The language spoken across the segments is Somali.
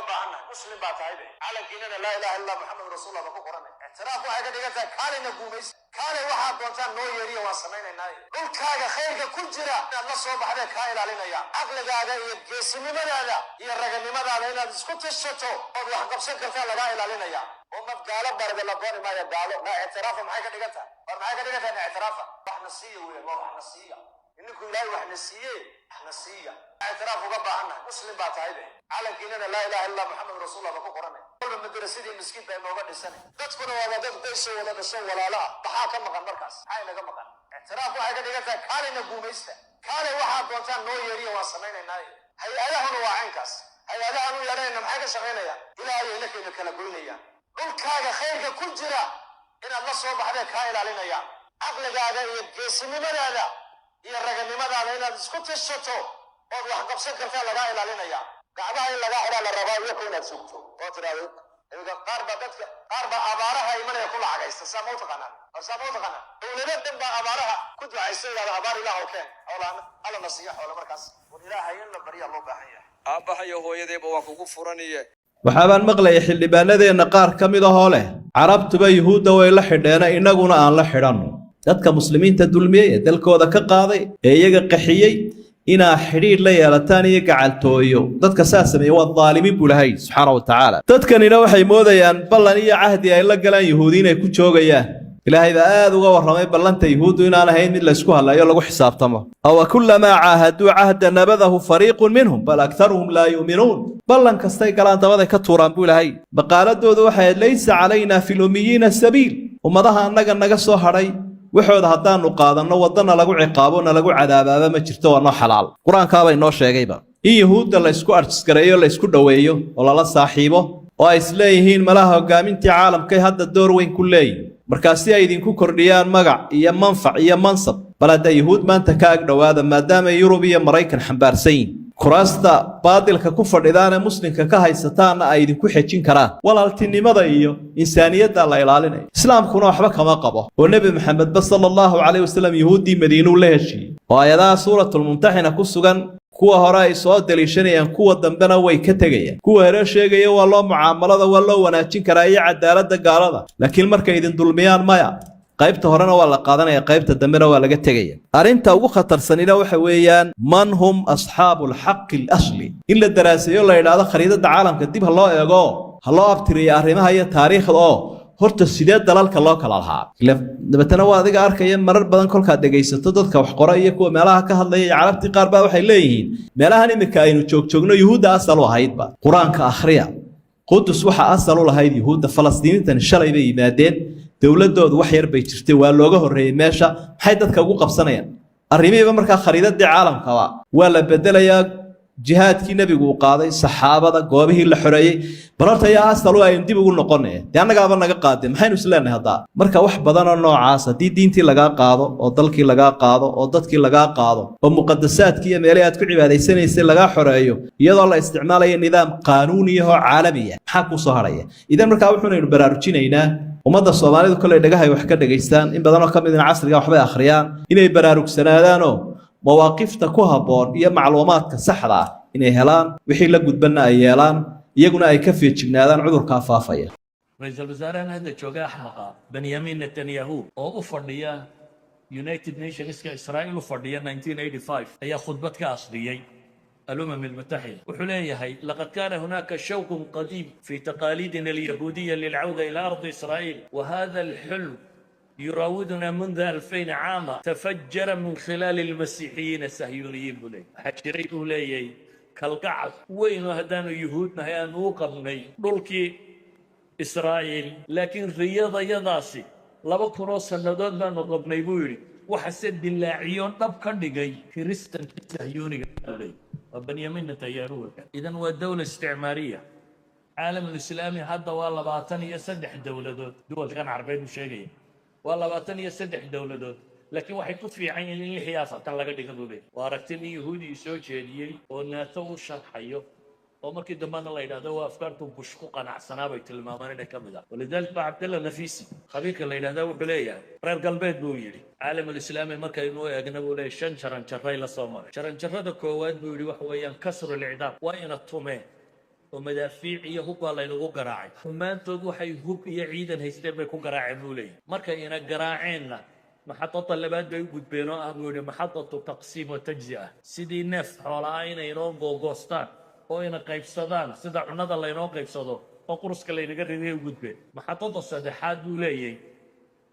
وقبعنا مسلم بعتايده على كيننا لا اله الا محمد رسول الله بكو قرن اعتراف waxay ka dhigantaa kaalina guumays kaale waxa doontaan noo yeeriyo waa sameeynaa dhulkaaga khayrka ku jira inaad la soo baxday ka ilaalinaya aqligaaga iyo geesinimadaada iyo raganimadaada inaad isku tashato oo wax qabsan kartaa laga ilaalinaya oo mad gaalo barada la dooni maayo gaalo na اعتراف maxay ka dhigantaa war maxay ka dhigantaa اعتراف wax nasiyo weey wax nasiyo إنكم لا يحنسيه حنسيه اعتراف وقبعنا مسلم بعتايده على كيننا لا إله إلا محمد رسول الله بكو قرن كل مدرسين مسكين بين موجود السنة تدخلوا ولا تدخلوا ولا تسووا ولا لا بحاكم مكان مركز هاي لقى مكان اعتراف واحد كده قال كان نقوم يسته كان واحد وانسان نو يري واسمين الناي هي أله هو عينكاس هي أله هو يرينا محاجة شغالة يا إلى أي لك إنك نقولين يا قل كاجا خيرك كل جرا إن الله صوب حدا كايل علينا يا عقل هذا يجسم من هذا iyo raganimadaada inaad isku tashato oo wax qabsan kartaa laga ilaalinaya gacmaha in laga xira la rabaa iyo inaad sugto oo tiraado iyaga qaar ba abaaraha imanaya ku lacagaysta saamowta qana dawladdan ba abaaraha ku ducaysay la abaar ilaahay keen awlaana alla nasiixa wala markaas war ilaahay in la bariyo loo baahan yahay aabahayo hooyadeeba waa kugu furaniye waxaan maqlay xildhibaanadeena qaar kamid ah oo leh carabtuba yuhuudda way la xidheena inaguna aan la xidhanno dadka muslimiinta dulmiyay ee dalkooda ka qaaday ee iyaga qaxiyay ina xiriir la yeelataan iyo gacaltooyo dadka saasmay waa dhaalimiin bulahay subhanahu wa ta'ala dadkanina waxay moodayaan ballan iyo ahdi ay la galaan yahuudiin ay ku joogayaan ilaahay baa aad uga warramay ballanta yahuudu inaan ahayn mid la isku halayo lagu xisaabtamo aw kullama ahadu ahda nabadahu fariiqun minhum bal aktharuhum la yu'minun ballan kastay galaan dabada ka tuuraan bulahay baqaaladoodu waxay laysa calayna fil ummiyina sabiil ummadaha annaga naga soo haray waxooda haddaanu qaadano wadana lagu ciqaabona lagu cadaabaaba ma jirto waa xalaal quraanka bay noo sheegayba in yahuudda la isku arjiskareeyo la isku dhaweeyo oo la saaxiibo oo ay isleeyihiin malaha hogaamintii caalamka hadda door weyn ku leeyihiin markaasi ay idinku kordhiyaan magac iyo manfac iyo mansab balada yahuud maanta ka ag dhawaada maadaama Yurub iyo Mareykan xambaarsayn kuraasta baadilka ku fadhidaan muslimka ka haysataana ay idinku xejin karaan walaaltinimada iyo insaaniyada la ilaalinayo islaamkuna waxba kama qabo oo nabi maxamed sallallahu alayhi wasallam yahuudi madiina la heshiiyay oo ayadaha suuratul mumtahina ku sugan kuwa hore ay soo daliishanayaan kuwa dambena way ka tagayaan kuwa hore sheegaya waa loo mucaamalada waa loo wanaajin karaa iyo cadaaladda gaalada laakiin markay idin dulmiyaan maya qaybta horena waa la qaadanaya qaybta dambena waa laga tagaya arinta ugu khatarsanina waxa weeyaan man hum ashaabul haqq al-asli illa daraasayo la yiraahdo khariidada caalamka dib loo eego loo abtiriyo arrimaha iyo taariikhda oo horta sidee dalalka loo kala lahaa dabatana waa adiga arkaya marar badan kolka dhageysato dadka wax qora iyo kuwa meelaha ka hadlaya carabti qaar baa waxay leeyihiin meelahan imika aynu joogjoogno yahuuda asal u ahaydba quraanka akhriya qudus waxa asal u lahayd yahuuda falastiiniintan shalay bay yimaadeen dawladoodu wax yar bay jirtay waa looga horeeyay meesha maxay dadka ugu qabsanayaan arrimihiiba marka khariidada caalamka waa la bedelayaa jihaadkii nabigu uu qaaday saxaabada goobihii la xoreeyay bararta ayaa asal u ay dib ugu noqonay annagaaba naga qaaday maxaynu isleenahay hadda marka wax badan oo noocaas hadii diintii laga qaado oo dalkii laga qaado oo dadkii laga qaado oo muqaddasaadkii iyo meelaha aad ku cibaadaysanaysay laga xoreeyo iyadoo la isticmaalayo nidaam qaanuuni ah oo caalami ah maxaa ku soo haraya idan marka wuxuuna baraarujinaynaa ummadda Soomaalidu kale dhagahay wax ka dhageystaan in badan oo kamid ah casriga waxba akhriyaan inay baraarugsanaadaan oo mawaaqifta ku haboon iyo macluumaadka saxda ah inay helaan wixii la gudbana ay yeelaan iyaguna ay ka feejignaadaan cudurka faafaya ra'iisul wasaaraha hadda jooga xamaqa Benjamin Netanyahu oo u fadhiya United Nations ka Israa'iil u fadhiya 1985 ayaa khudbad ka akhriyay الأمم المتحدة وحليها لقد كان هناك شوق قديم في تقاليدنا اليهودية للعودة إلى أرض إسرائيل وهذا الحلم يراودنا منذ 2000 عاما تفجر من خلال المسيحيين الصهيونيين بلي حشريت لي كالقعد وين هدان يهودنا هي نوقفني دولكي إسرائيل لكن رياضة يضاسي لما كنوا سندود ما نقبني بوري وحسد اللاعيون طب كان دقي كريستن صهيوني وبنيامين نتنياهو إذا هو دولة استعمارية عالم الإسلامي هذا والله باطني يسدح دول كان عربيين وشيء والله باطني يسدح دول لكن واحد في عين الحياة تلاقي دكتور واركتني يهودي يسوي شيء وناتو شرحيه ومركي دمان الله يدا دوا أفكارته بشقوق أنا عسنا بيتلمامنا كمدا ولذلك عبد الله نفيسي خبيك الله يدا دوا بلايا رير قلبي بويري عالم الإسلامي مركي إنه أجنبي ولا شن شرن شرّي للصومال شرن شرّد كواد بيقولي وحويان كسر الإعدام وين الطمع ومدافيع iyo hub baa laynagu garaacay xumaantood waxay hub iyo ciidan haysteen bay ku garaaceen buu leeyahay marka ina garaaceenna maxadada labaad bay u gudbeen oo ah buu yidhi maxadatu taqsiim wa tajzi'a sidii neef xoolaa inay inoo googoostaan oo ina qaybsadaan sida cunada laynoo qaybsado oo quruska laynaga riday u gudbeen maxadada saddexaad buu leeyahay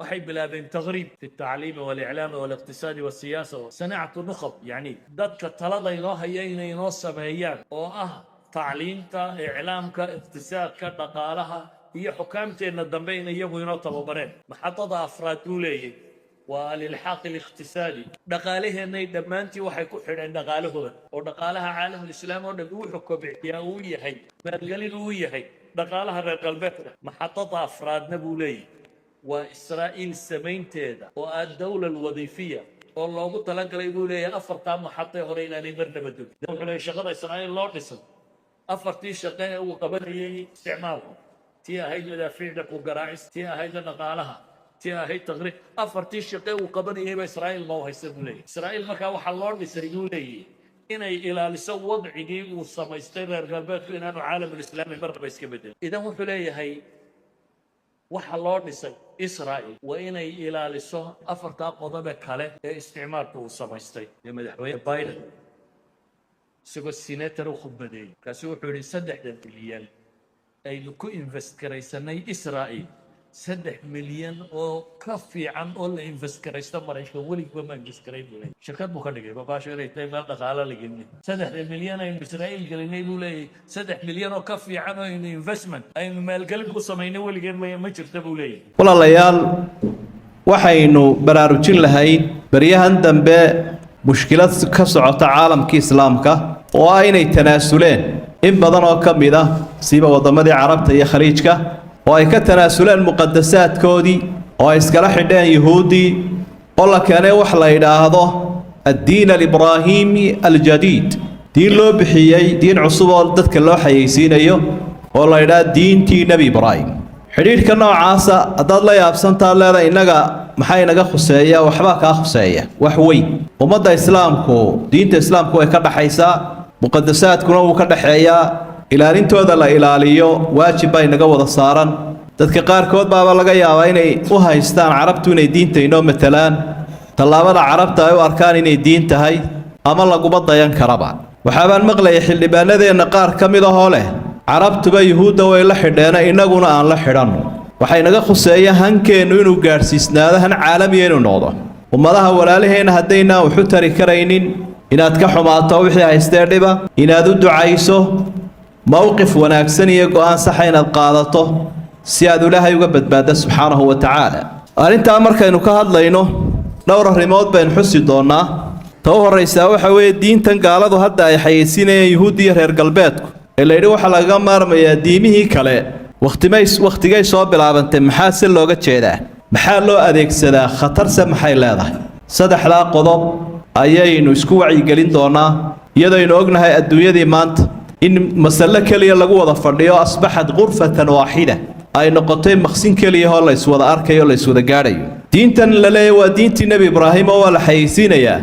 waxay bilaabeen taqriib fi tacliimi waliclaami waliqtisaadi wasiyaasa sanacatu nukhab yacni dadka talada inoo haya inay inoo sameeyaan oo ah tacliimta iclaamka iqtisaadka dhaqaalaha iyo xukaamteenna dambe in iyagu inoo tababareen maxadada afraad buu leeyahay waa alilxaaq aliqtisaadi dhaqaalaheennay dhammaantii waxay ku xidheen dhaqaalahooda oo dhaqaalaha caalamulislaam oo dhan wuxuu kobciyaa uu yahay maalgelin uu yahay dhaqaalaha reer galbeedka maxadada afraadna buu leeyahay وإسرائيل سمينتها والدولة الوظيفية والله قلت لك يقول لي أفرت عم حتى هرينا نمرنا بدو دولة شغل إسرائيل لوردسون أفرتي شغل وقبل استعمارهم تيا هيدا مدافع لك وقراعس تيا هيدا نقالها تيا هيدا تغريب أفرتي شغل وقبل إسرائيل ما هو يسمى لي إسرائيل ما كان وحال لوردسون يقول لي إن إلى لسو وضع جيب والسمايستير الغربات في إنه عالم الإسلامي مرة بيسكبدل إذا مو حلي هي waxa loo dhisay Israa'iil waa inay ilaaliso afarta qodob kale ee isticmaalku uu samaystay ee madaxweyne Biden isagoo senator u khudbadeeyay kaasi wuxuu yiri 3 bilyan aynu ku invest garaysanay Israa'iil 3 milyan oo ka fiican oo la invest garaysto Mareykanka weliba ma invest garay buu leeyahay shirkad buu ka dhigay babaasho inay tahay meel dhaqaale la gelin 3 milyan aynu Israa'iil gelinay buu leeyahay 3 milyan oo ka fiican oo investment aynu maalgelin ku samaynay weligeed ma jirta buu leeyahay walaalayaal waxaynu baraarujin lahayn baryahan dambe mushkilad ka socota caalamka islaamka oo ay inay tanaasuleen in badan oo kamid ah siiba wadamadii carabta iyo khaliijka oo ay ka tanaasuleen muqaddasaadkoodii oo ay iskala xidheen yahuudi oo la keenay wax la yiraahdo ad-diin al-ibraahimi al-jadiid diin loo bixiyay diin cusub oo dadka loo xayeysiinayo oo la yiraahdo diintii nabi ibraahim xiriirka noocaasa hadaad la yaabsantaa leedahay inaga maxay naga khuseeya waxba ka khuseeya wax weyn ummadda islaamku diinta islaamku way ka dhaxaysaa muqaddasaadkuna uu ka dhaxeeyaa ilaalintooda la ilaaliyo waajib ay naga wada saaran dadka qaarkood baaba laga yaabaa inay u haystaan carabtu inay diinta inoo matalaan talaabada carabta ay u arkaan inay diin tahay ama lagu dayan karaba waxaan maqlay xildhibaanadeena qaar kamid ah oo leh carabtuba yahuuda way la xidheena inaguna aan la xidhanno waxay naga khuseeyaa hankeenu inuu gaarsiisnaado han caalami inuu noqdo ummadaha walaalaheena haddayna wuxuu tari karaynin inaad ka xumaato wixii haystee dhiba inaad u ducayso موقف وناكسني يقوان صحين القادته سياد لها يقبض بعد سبحانه وتعالى أنت أمرك إنه كهاد لينه دورة ريموت بين حسي دونا توه الرئيس وحوي الدين تنقالده هدا يحيسين يهودي هير قلباتك اللي يروح على قمر ما ديمه كلا وقت جاي صوب بالعبنت محاسن لو قد شيء محل له أديك سدا خطر سمحي لا صدح لا قضب أيين وسكوعي قلين دونا يدا ينوجنا هاي الدنيا دي مانت إن مسألة كلية لقوة ضفردية أصبحت غرفة واحدة أي نقطتين مخزين كلية هلا يسود أركي ولا يسود جاري دين تن للا ودين النبي إبراهيم ولا حيسين يا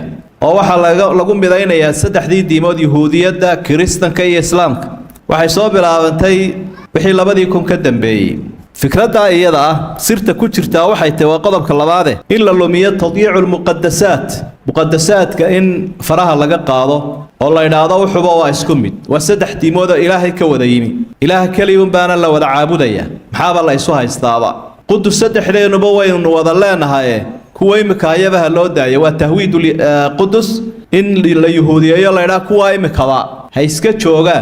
أو واحد لقوم بدينا يا سدح دي مود يهودية دا كريستن كي إسلامك وحيصاب العبنتي وحيل بديكم كدم بي فكرتها هي ذا صرت كترتا وحي توقضب كلاباده إلا اللومية تضييع مقدسات كأن فراها لقى قاضو والله إن هذا وحبا واسكمد وسدح تيمودا إلهي كوديمي إله كليون بان الله ودا عابديا محاب الله يسوها يستابا قدس سدح لي نبوين وضلان هاي كوي مكايبها لو دايا وتهويد قدس إن لليهودية يلا إلا كوي مكوا هيسكت شوغا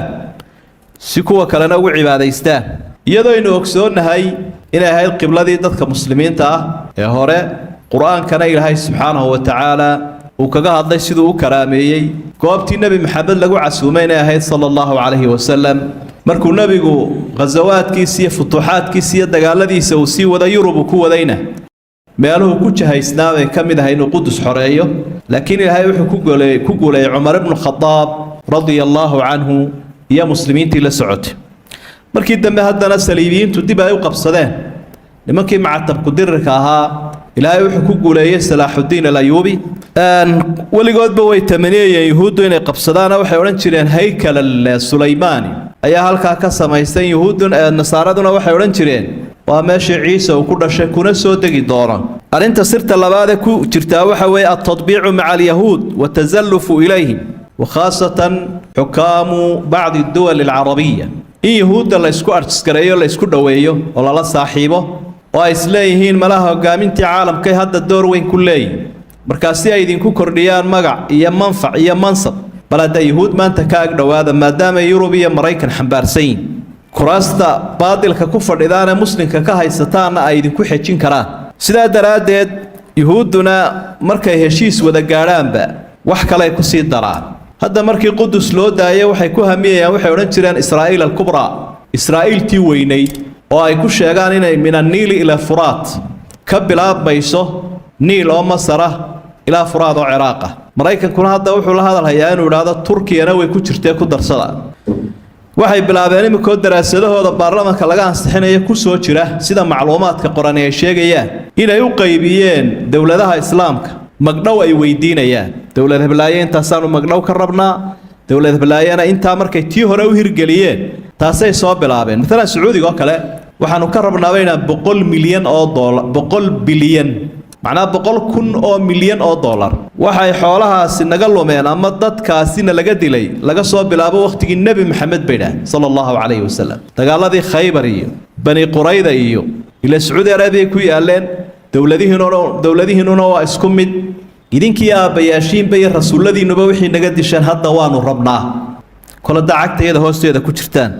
سكوا كلنا وعبادة يستا يدو إنه أكسون هاي إلى هاي القبلة دي ضدك مسلمين تا يا هوري قرآن كان إلهي سبحانه وتعالى وكذا هذا يسدو كرامي قابتي النبي محمد لقوا عسومين هاي صلى الله عليه وسلم مركو النبي غزوات كيسية فتوحات كيسية دقال الذي سوسي وذا يرب كو ذينا ما له كوش هاي سناوي كم ده هاي قدس حرية لكن هاي كوكو لي عمر بن الخطاب رضي الله عنه يا مسلمين تلا سعود مركي دم هذا السليبيين تدبا يوقف صدان لما كي مع التبقدر كها إلهي وحكوكو لي سلاح الدين الأيوبي ولقد بوي 8 يهود إن قبصدانا وحيورن شرين هيكل السليماني ayaa halkaa ka samaysan nasaaraduna waxay odhan jireen waa meeshii ciise uu ku dhashay kuna soo degi doono arrinta sirta labaad ee ku jirtaa waxa weeye at-tadbiicu maca al-yahuud wa tasallufu ilayhim وخاصة حكام بعض الدول العربية إن يهود لا يسكو أرتسكريو لا يسكو دويو ولا لا صاحبه وإسلايهين ملاها قامنتي عالم كي هذا الدور وين كلي مركاسي أيدين كو كرديان مقع إيا منفع إيا منصب بلد يهود ما انت كاك هذا ما دام يوروبيا مريكا حنبارسين كراستا باطل ككفر إذا أنا مسلم ككاهي ستانا أيدين كو حيتشين كران سيدا درادد يهودنا مركا هشيس ودا قاران با وحكا لا يكسي الدران هذا مركي قدس لو دايا waxay ku hamiyayaan waxay oran jireen Israa'iil al-Kubra Israa'iil tii weynayd oo ay ku sheegaan inay min an-Niil ila Furaat ka bilaabayso Niil oo Masar ila Furaat oo Ciraaq Mareykankuna hadda wuxuu la hadalhayaa inuu yiraahdo Turkiyana way ku jirtay ku darsada waxay bilaabeen in koo daraasadahooda baarlamaanka laga ansixinayo ku soo jira sida macluumaadka Quraan ay sheegayaan inay u qaybiyeen dawladaha Islaamka magdhow ay weydiinayaan dawlad heblaayeen intaasaan magdhow ka rabnaa dawlad heblaayana inta markay tii hore u hirgeliyeen taasay soo bilaabeen midna Sacuudiga oo kale waxaanu ka rabnaa inaan 100 milyan oo dollar 100 bilyan macnaa 100 milyan oo dollar waxay xoolahaasi naga lumeen ama dadkaasina laga dilay laga soo bilaabo waqtigii Nabi Maxamed bayda sallallahu alayhi wasallam dagaaladii Khaybar iyo Bani Qurayda iyo ila Sacuudi Arabiya ku yaaleen dawladihiinuna waa isku mid idinkii aabayaashiin bay rasuuladiinuba wixii naga dishan hadda waanu rabnaa kala dacagteeda hoosteeda ku jirtaan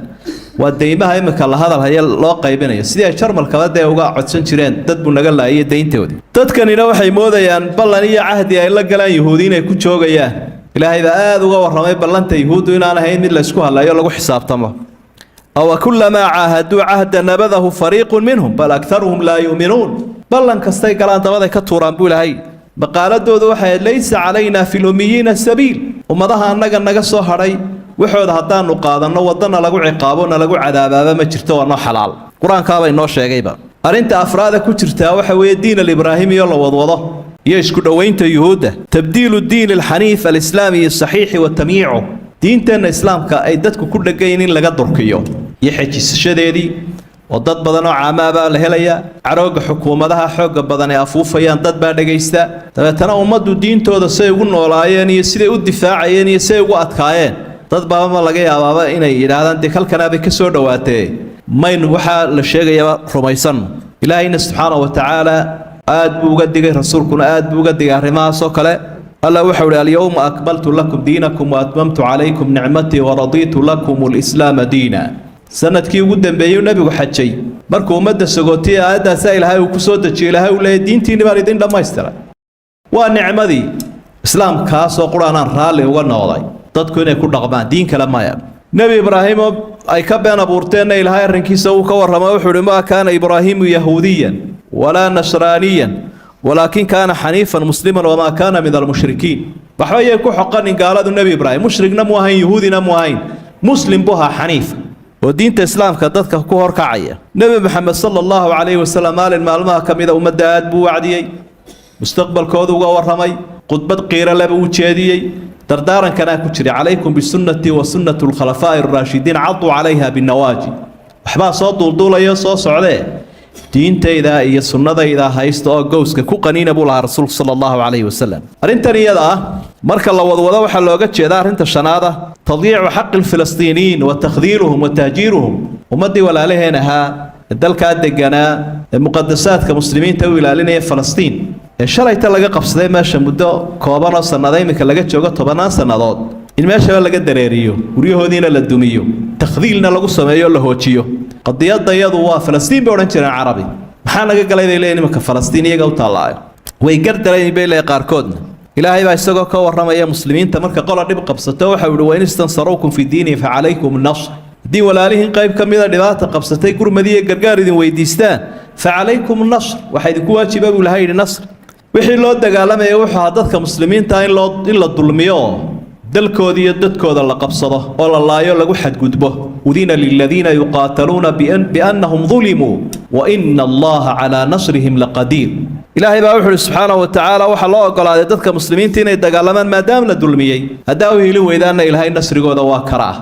waa deymaha imika la hadal haya loo qaybinayo sidii ay Jarmalkaba day uga codsan jireen dad buu naga laayay deyntoodii dadkanina waxay moodayaan ballan iyo cahdi ay la galaan yahuudiin ay ku joogayaan ilaahay baa aad uga warramay ballanta yahuudu inaan ahayn mid la isku halayo lagu xisaabtamo أو كلما عاهدوا عهدا نبذه فريق منهم بل أكثرهم لا يؤمنون بلن كستي قالان دبدا كتوران بولاهي مقالدوdu waxay laysa علينا في الأميين السبيل umadaha anaga naga soo haray waxooda hadaan u qaadano wadana lagu ciqaabona lagu cadaababa ma jirto waa xalaal quraanka bay noo sheegayba arinta afraada ku jirta waxa weeye diin al-ibraahim iyo la wadwado iyo isku dhaweynta yahuuda tabdiilu diin al-hanif al-islami as-sahih wa tamyi'u diintan islaamka ay dadku ku dhageen in laga durkiyo iyo xajisashadeedii oo dad badan oo caamaaba la helaya carooga xukuumadaha xoog badan ay afuufayaan dad baa dhageysta tabatana ummadu diintooda say ugu noolaayeen iyo siday u difaacayeen iyo say ugu adkaayeen dad baa ma laga yaabaa inay yiraahdaan dekalkana bay ka soo dhawaatay mayn waxa la sheegaya rumaysan ilaahayna subhanahu wa ta'ala aad buu uga digay rasuulkuna aad buu uga digay arrimahaas oo kale الله وحول اليوم أكملت لكم دينكم وأتممت عليكم نعمتي ورضيت لكم الإسلام دينا سنة كي قدام بيو نبي وحجي مركو مدى سقوطية هذا سائل هاي وكسود تشيل هاي ولا دين تيني باردين لما يسترى والنعمة دي إسلام كاس وقرآن رالي ونوضي تدكون يكون رغبان دين كلام ما يب نبي إبراهيم أي كبان أبورتين إلى هاي الرنكيسة وكورما وحول ما كان إبراهيم يهوديا ولا نصرانيا ولكن كان حنيفا مسلما وما كان من المشركين بحوية يكون حقا إن قال النبي إبراهيم مشرك نموهين يهودي نموهين مسلم بها حنيف ودين الإسلام كدتك كهر كعية نبي محمد صلى الله عليه وسلم قال المعلومة كم إذا أمداد بو وعدي مستقبل كودو ورمي قطبت قيرة لبو تشادي دردارا كان كتري عليكم بالسنة وسنة الخلفاء الراشدين عضوا عليها بالنواجي وحبا صوت الدولة يصوص عليه diintayda iyo sunnadayda haysto oo gooska ku qaniina buu lahaa rasuulku sallallahu alayhi wasallam arintan iyada marka la wadwado waxa looga jeedaa arinta shanaada tadyiicu xaq al-filistiniin wa takhdiiruhum wa tahjiiruhum ummadii walaalaheena dalka deganaa muqaddasaadka muslimiinta u ilaalinaya Falastiin shalayta laga qabsaday meesha muddo kooban oo sanado imika laga joogo 10 sanadood in meesha laga dareeriyo guryahoodiina la dumiyo takhdiilna lagu sameeyo la hoojiyo qadiyada iyadu waa Falastiin bay oran jireen Carabi maxaa naga galay leeyahay imika Falastiin iyaga u taalaayo way gardareen bay leeyahay qaarkood ilaahay baa isagoo ka waramaya muslimiinta marka qolo dhib qabsato waxa uu weyn istansarukum fi diini fa alaykum an-nasr دي ولالهن قيب كميدا دباتا قبستي كرمديه غرغار idin weydiistaan فعليكم النصر waxay ku waajibay lahayd nasr wixii loo dagaalamay waxa dadka muslimiinta in la dulmiyo dalkoodi iyo dadkooda la qabsado oo la laayo lagu xadgudbo udina lil ladina yuqataluna bi annahum zulimu wa inna allaha ala nasrihim laqadir ilaahay baa wuxuu subhanahu wa ta'ala waxa loo ogolaaday dadka muslimiinta inay dagaalamaan maadaama la dulmiyay hadaa uu heli weydaana ilaahay nasrigooda waa karaa